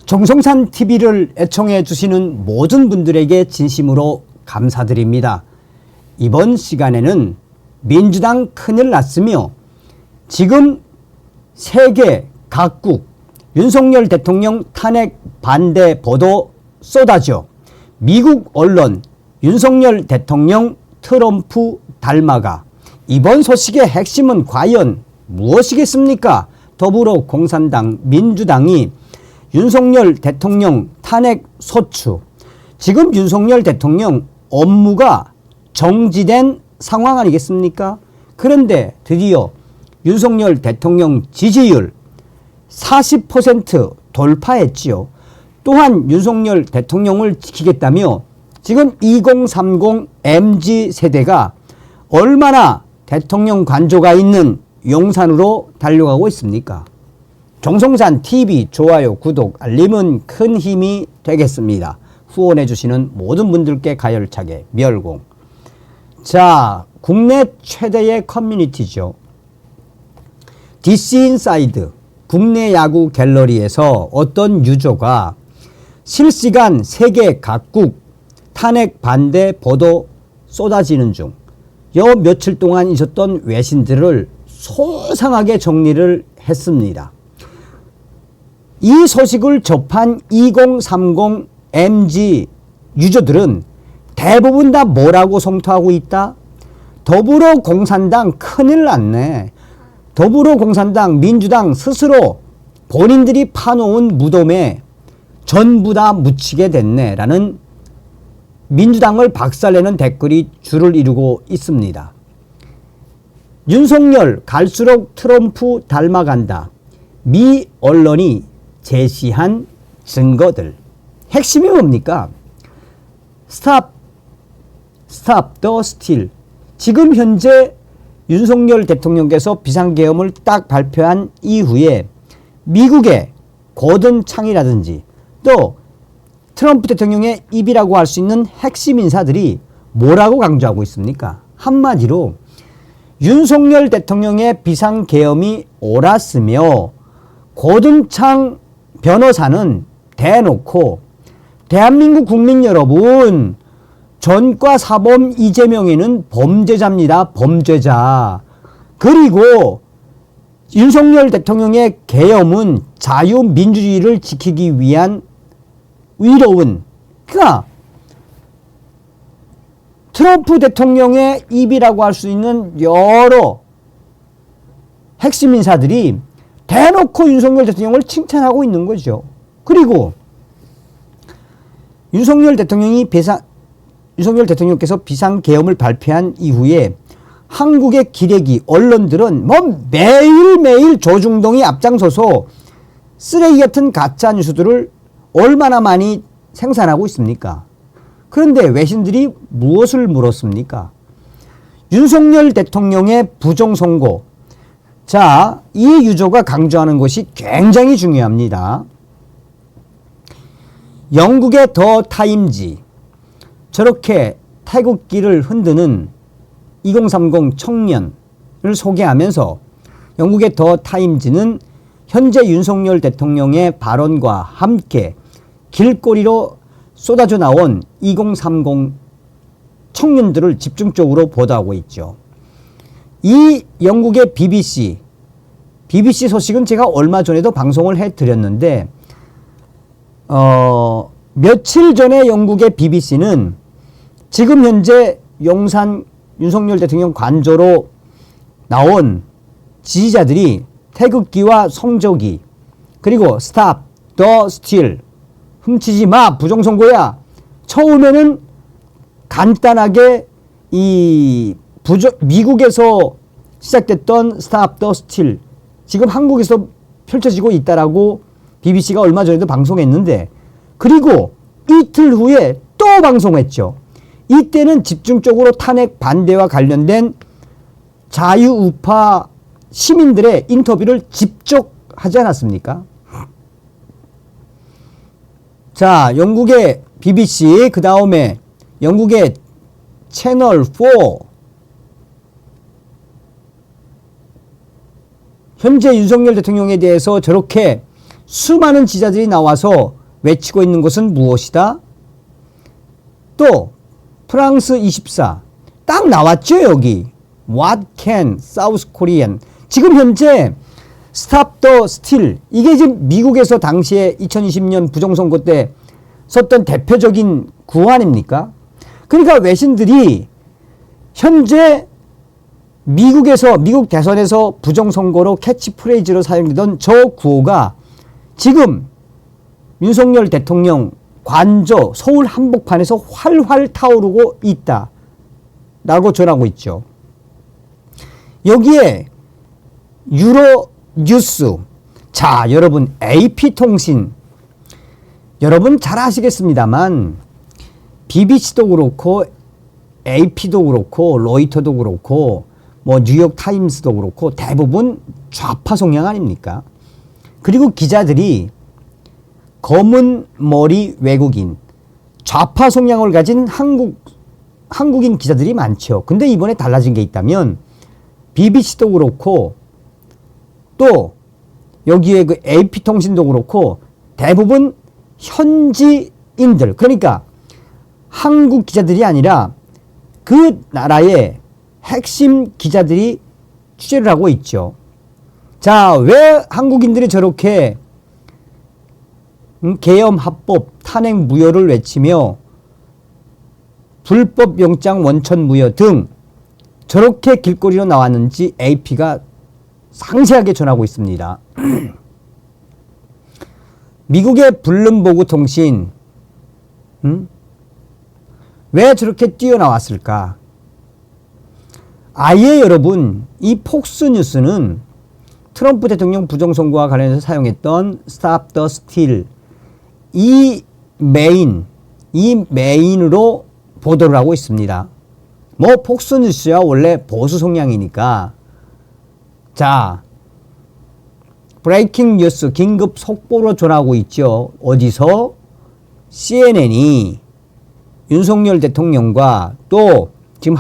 정성산 TV를 애청해 주시는 모든 분들에게 진심으로 감사드립니다. 이번 시간에는 민주당 큰일 났으며 지금 세계 각국 윤석열 대통령 탄핵 반대 보도 쏟아져 미국 언론 윤석열 대통령 트럼프 닮아가 이번 소식의 핵심은 과연 무엇이겠습니까? 더불어공산당 민주당이 윤석열 대통령 탄핵 소추, 지금 윤석열 대통령 업무가 정지된 상황 아니겠습니까? 그런데 드디어 윤석열 대통령 지지율 40% 돌파했지요. 또한 윤석열 대통령을 지키겠다며 지금 2030 MZ 세대가 얼마나 대통령 관조가 있는 용산으로 달려가고 있습니까? 정성산 TV 좋아요, 구독, 알림은 큰 힘이 되겠습니다. 후원해 주시는 모든 분들께 가열차게 멸공. 자, 국내 최대의 커뮤니티죠. DC 인사이드 국내 야구 갤러리에서 어떤 유저가 실시간 세계 각국 탄핵 반대 보도 쏟아지는 중 요 며칠 동안 있었던 외신들을 소상하게 정리를 했습니다. 이 소식을 접한 2030 MZ 유저들은 대부분 다 뭐라고 성토하고 있다? 더불어공산당 큰일 났네. 더불어공산당 민주당 스스로 본인들이 파놓은 무덤에 전부 다 묻히게 됐네 라는 민주당을 박살내는 댓글이 줄을 이루고 있습니다. 윤석열 갈수록 트럼프 닮아간다. 미 언론이 제시한 증거들. 핵심이 뭡니까? Stop the steal. 지금 현재 윤석열 대통령께서 비상계엄을 딱 발표한 이후에 미국의 고든 창이라든지 또 트럼프 대통령의 입이라고 할 수 있는 핵심 인사들이 뭐라고 강조하고 있습니까? 한마디로 윤석열 대통령의 비상계엄이 옳았으며 고든창 변호사는 대놓고 대한민국 국민 여러분, 전과 사범 이재명이는 범죄자입니다. 범죄자. 그리고 윤석열 대통령의 계엄은 자유민주주의를 지키기 위한 의로운, 그러니까 트럼프 대통령의 입이라고 할 수 있는 여러 핵심 인사들이 대놓고 윤석열 대통령을 칭찬하고 있는 거죠. 그리고 윤석열 대통령께서 비상계엄을 발표한 이후에 한국의 기레기 언론들은 뭐 매일매일 조중동이 앞장서서 쓰레기 같은 가짜 뉴스들을 얼마나 많이 생산하고 있습니까? 그런데 외신들이 무엇을 물었습니까? 윤석열 대통령의 부정선고. 자, 이 유저가 강조하는 것이 굉장히 중요합니다. 영국의 더 타임지, 저렇게 태극기를 흔드는 2030 청년을 소개하면서 영국의 더 타임지는 현재 윤석열 대통령의 발언과 함께 길거리로 쏟아져 나온 2030 청년들을 집중적으로 보도하고 있죠. 이 영국의 BBC 소식은 제가 얼마 전에도 방송을 해드렸는데 며칠 전에 영국의 BBC는 지금 현재 용산 윤석열 대통령 관저로 나온 지지자들이 태극기와 성조기 그리고 Stop the steal, 훔치지 마, 부정선거야. 처음에는 간단하게 미국에서 시작됐던 Stop the steal, 지금 한국에서 펼쳐지고 있다라고 BBC가 얼마 전에도 방송했는데, 그리고 이틀 후에 또 방송했죠. 이때는 집중적으로 탄핵 반대와 관련된 자유우파 시민들의 인터뷰를 직접 하지 않았습니까? 자, 영국의 BBC, 그 다음에 영국의 채널 4, 현재 윤석열 대통령에 대해서 저렇게 수많은 지자들이 나와서 외치고 있는 것은 무엇이다? 또 프랑스 24 딱 나왔죠 여기. What can South Korean? 지금 현재 Stop the Steal 이게 지금 미국에서 당시에 2020년 부정선거 때 썼던 대표적인 구호 아닙니까? 그러니까 외신들이 현재 미국 대선에서 부정선거로 캐치프레이즈로 사용되던 저 구호가 지금 윤석열 대통령 관저 서울 한복판에서 활활 타오르고 있다 라고 전하고 있죠. 여기에 유로 뉴스, 자 여러분 AP통신 여러분 잘 아시겠습니다만 BBC도 그렇고 AP도 그렇고 로이터도 그렇고 뭐 뉴욕 타임스도 그렇고 대부분 좌파 성향 아닙니까? 그리고 기자들이 검은 머리 외국인 좌파 성향을 가진 한국인 기자들이 많죠. 근데 이번에 달라진 게 있다면 BBC도 그렇고 또 여기에 그 AP통신도 그렇고 대부분 현지인들 그러니까 한국 기자들이 아니라 그 나라의 핵심 기자들이 취재를 하고 있죠. 자, 왜 한국인들이 저렇게 계엄 합법 탄핵 무효를 외치며 불법 영장 원천 무효 등 저렇게 길거리로 나왔는지 AP가 상세하게 전하고 있습니다. 미국의 블룸버그 통신 왜 저렇게 뛰어나왔을까? 아예 여러분 이 폭스뉴스는 트럼프 대통령 부정선거와 관련해서 사용했던 Stop the Steal 이 메인으로 보도를 하고 있습니다. 뭐 폭스뉴스야 원래 보수 성향이니까 자 브레이킹 뉴스 긴급 속보로 전하고 있죠. 어디서? CNN이 윤석열 대통령과 또 지금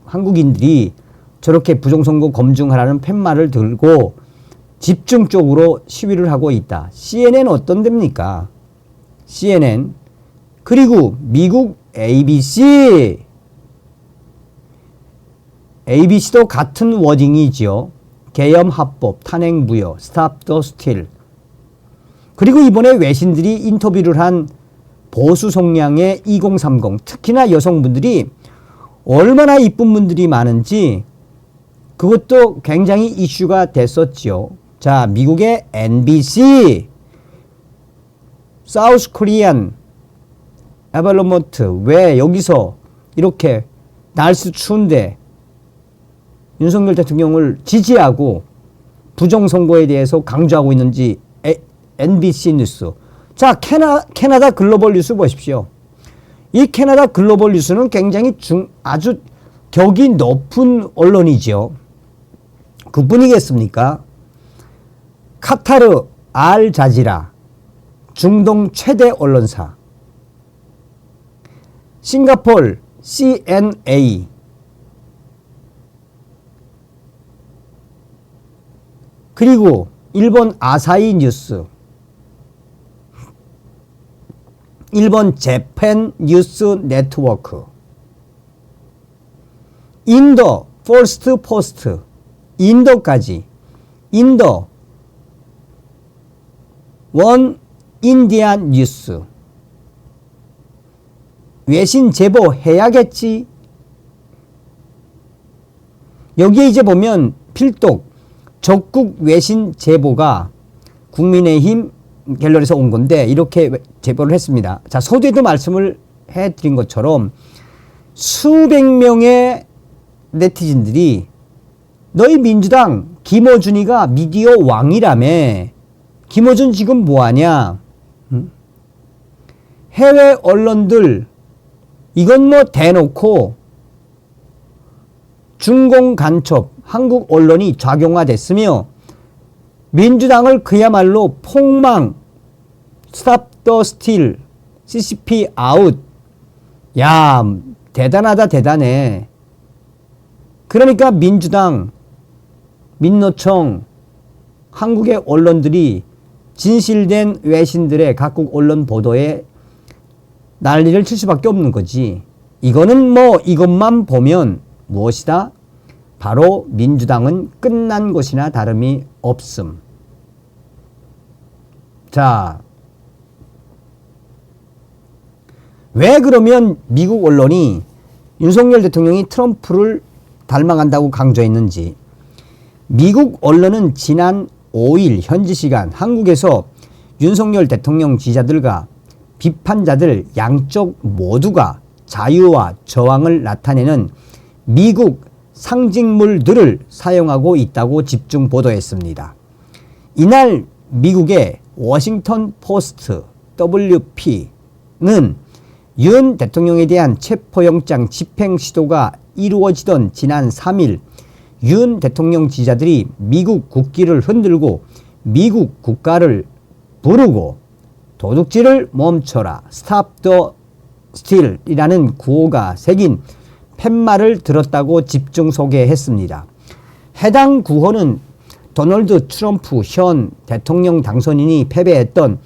한국인들이 저렇게 부정선거 검증하라는 팻말을 들고 집중적으로 시위를 하고 있다. CNN 어떤 데입니까? CNN 그리고 미국 ABC도 같은 워딩이지요. 계엄 합법, 탄핵 무효, Stop the Steal. 그리고 이번에 외신들이 인터뷰를 한 보수 성향의 2030 특히나 여성분들이 얼마나 이쁜 분들이 많은지 그것도 굉장히 이슈가 됐었죠. 자, 미국의 NBC, South Korean, 에벌로먼트 왜 여기서 이렇게 날씨 추운데 윤석열 대통령을 지지하고 부정선거에 대해서 강조하고 있는지 NBC 뉴스. 자, 캐나다 글로벌 뉴스 보십시오. 이 캐나다 글로벌 뉴스는 굉장히 아주 격이 높은 언론이죠. 그뿐이겠습니까? 카타르 알자지라 중동 최대 언론사, 싱가포르 CNA, 그리고 일본 아사히 뉴스, 일본 재팬 뉴스 네트워크, 인도 퍼스트 포스트, 인도까지, 인도 원 인디안 뉴스, 외신 제보 해야겠지. 여기에 이제 보면 필독 적국 외신 제보가 국민의힘 갤러리에서 온 건데 이렇게 제보를 했습니다. 자, 서두에도 말씀을 해드린 것처럼 수백 명의 네티즌들이 너희 민주당 김어준이가 미디어 왕이라며 김어준 지금 뭐하냐, 해외 언론들 이건 뭐 대놓고 중공 간첩 한국 언론이 작용화됐으며 민주당을 그야말로 폭망, Stop the Steal, CCP 아웃. 야, 대단하다 대단해. 그러니까 민주당, 민노총, 한국의 언론들이 진실된 외신들의 각국 언론 보도에 난리를 칠 수밖에 없는 거지. 이거는 뭐 이것만 보면 무엇이다? 바로 민주당은 끝난 것이나 다름이 없음. 자, 왜 그러면 미국 언론이 윤석열 대통령이 트럼프를 닮아간다고 강조했는지. 미국 언론은 지난 5일 현지 시간 한국에서 윤석열 대통령 지지자들과 비판자들 양쪽 모두가 자유와 저항을 나타내는 미국 상징물들을 사용하고 있다고 집중 보도했습니다. 이날 미국의 워싱턴 포스트 WP는 윤 대통령에 대한 체포영장 집행 시도가 이루어지던 지난 3일 윤 대통령 지지자들이 미국 국기를 흔들고 미국 국가를 부르고 도둑질을 멈춰라 Stop the Steal이라는 구호가 새긴 팻말을 들었다고 집중 소개했습니다. 해당 구호는 도널드 트럼프 현 대통령 당선인이 패배했던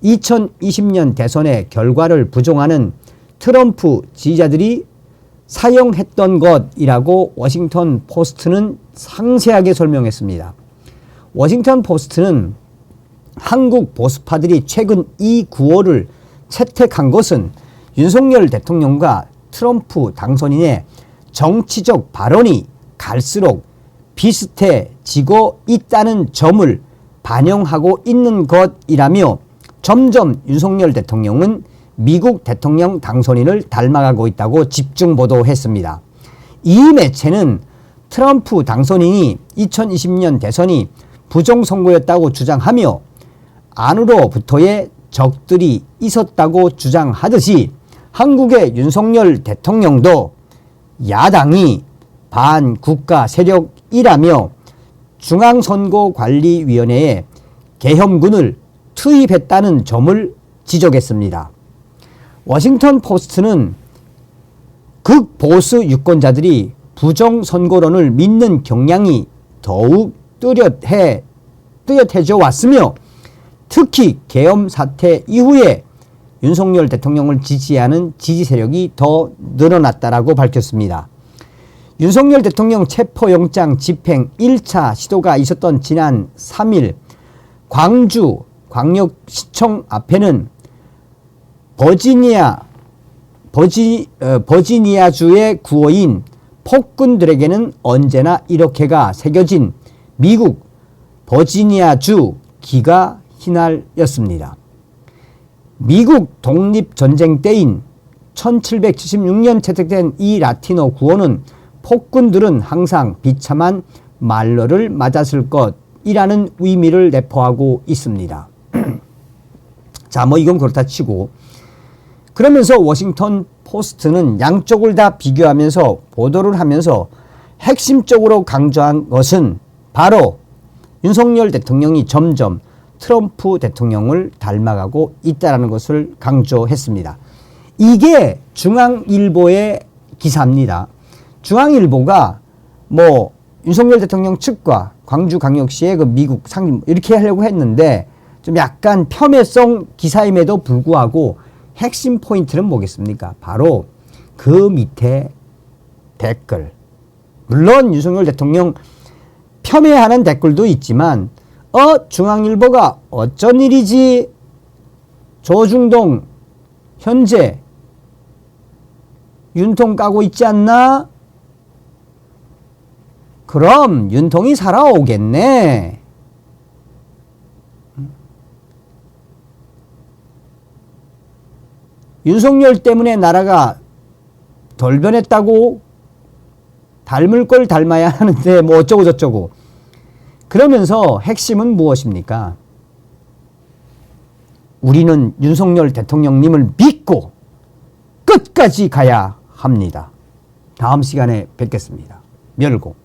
2020년 대선의 결과를 부정하는 트럼프 지지자들이 사용했던 것이라고 워싱턴 포스트는 상세하게 설명했습니다. 워싱턴 포스트는 한국 보수파들이 최근 이 구호를 채택한 것은 윤석열 대통령과 트럼프 당선인의 정치적 발언이 갈수록 비슷해지고 있다는 점을 반영하고 있는 것이라며 점점 윤석열 대통령은 미국 대통령 당선인을 닮아가고 있다고 집중 보도했습니다. 이 매체는 트럼프 당선인이 2020년 대선이 부정선거였다고 주장하며 안으로부터의 적들이 있었다고 주장하듯이 한국의 윤석열 대통령도 야당이 반국가 세력이라며 중앙선거관리위원회에 계엄군을 투입했다는 점을 지적했습니다. 워싱턴 포스트는 극보수 유권자들이 부정선거론을 믿는 경향이 더욱 뚜렷해져 왔으며 특히 계엄 사태 이후에 윤석열 대통령을 지지하는 지지 세력이 더 늘어났다라고 밝혔습니다. 윤석열 대통령 체포영장 집행 1차 시도가 있었던 지난 3일 광주 광역시청 앞에는 버지니아주의 구호인 폭군들에게는 언제나 이렇게가 새겨진 미국 버지니아주 기가 휘날렸습니다. 미국 독립전쟁 때인 1776년 채택된 이 라틴어 구호는 폭군들은 항상 비참한 말러를 맞았을 것이라는 의미를 내포하고 있습니다. 자, 뭐 이건 그렇다 치고 그러면서 워싱턴 포스트는 양쪽을 다 비교하면서 보도를 하면서 핵심적으로 강조한 것은 바로 윤석열 대통령이 점점 트럼프 대통령을 닮아가고 있다는 것을 강조했습니다. 이게 중앙일보의 기사입니다. 중앙일보가 뭐 윤석열 대통령 측과 광주광역시의 그 미국 상임 이렇게 하려고 했는데 좀 약간 폄훼성 기사임에도 불구하고 핵심 포인트는 뭐겠습니까? 바로 그 밑에 댓글. 물론 윤석열 대통령 폄훼하는 댓글도 있지만 중앙일보가 어쩐 일이지? 조중동 현재 윤통 까고 있지 않나? 그럼 윤통이 살아오겠네. 윤석열 때문에 나라가 덜 변했다고 닮을 걸 닮아야 하는데 뭐 어쩌고 저쩌고. 그러면서 핵심은 무엇입니까? 우리는 윤석열 대통령님을 믿고 끝까지 가야 합니다. 다음 시간에 뵙겠습니다. 멸공.